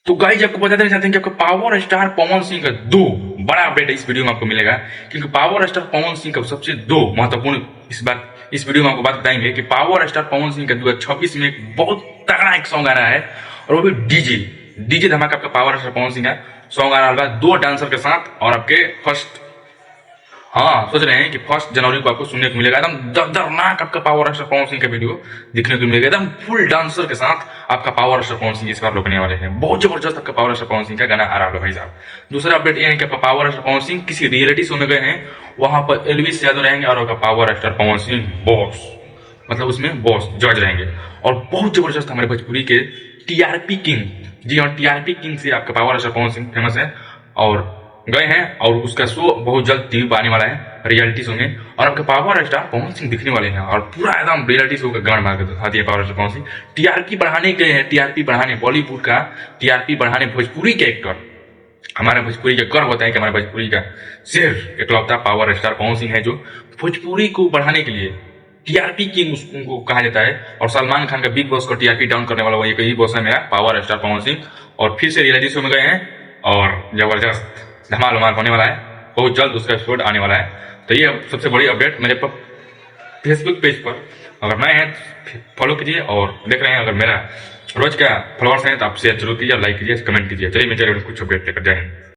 तो गाइस आपको बता देना चाहते हैं कि आपका पावर स्टार पवन सिंह का दो बड़ा अपडेट इस वीडियो में आपको मिलेगा, क्योंकि पावर स्टार पवन सिंह का सबसे दो महत्वपूर्ण इस वीडियो में आपको बात बताएंगे कि पावर स्टार पवन सिंह का 2026 में एक बहुत तगड़ा एक सॉन्ग आ रहा है, और वो भी डीजे डीजे धमाका आपका पावर स्टार पवन सिंह का सॉन्ग आ रहा है दो डांसर के साथ। और आपके फर्स्ट सोच रहे हैं कि 1 जनवरी को आपको सुनने को मिलेगा एकदम दर्दनाक आपका पावर स्टार पवन सिंह का वीडियो दिखने को मिलेगा, एकदम फुल डांसर के साथ आपका पावर स्टार पवन सिंह इस बार रोकने वाले हैं। बहुत जबरदस्त आपका पावर स्टार पवन सिंह का गाना आ रहा है भाई साहब। दूसरा अपडेट ये है कि आपका पावर स्टार पवन सिंह किसी रियलिटी शो में गए हैं, वहां पर एलविस यादव रहेंगे और आपका power star Pawan Singh boss, मतलब उसमें बॉस जज रहेंगे। और बहुत जबरदस्त हमारे भोजपुरी के टीआरपी किंग, जी हाँ टीआरपी किंग से आपका power star Pawan Singh famous है और गए हैं, और उसका शो बहुत जल्द टीवी पर आने वाला है रियलिटी शो में, और आपके पावर स्टार पवन सिंह दिखने वाले हैं और पूरा एकदम रियलिटी शो का गान मार के दिखा दिया power star Pawan Singh. TRP बढ़ाने गए हैं, टीआरपी बढ़ाने, बॉलीवुड का टीआरपी बढ़ाने भोजपुरी के एक्टर, हमारे भोजपुरी का गर्व होता है कि हमारे भोजपुरी का शेर इकलौता पावर स्टार पवन सिंह है, जो भोजपुरी को बढ़ाने के लिए टीआरपी किंग उनको कहा जाता है। और सलमान खान का बिग बॉस को टीआरपी डाउन करने वाला एक ही बॉस है मेरा पावर स्टार पवन सिंह, और फिर से रियलिटी शो में गए हैं और जबरदस्त धमाल उमाल होने वाला है, बहुत जल्द उसका एपिसोड आने वाला है। तो ये सबसे बड़ी अपडेट मेरे फेसबुक पेज पर अगर नए हैं फॉलो कीजिए, और देख रहे हैं अगर मेरा रोज का फॉलोअर्स हैं तो आप शेयर जरूर कीजिए, लाइक कीजिए, कमेंट कीजिए। चलिए मैं चलिए कुछ अपडेट लेकर, जय हिंद।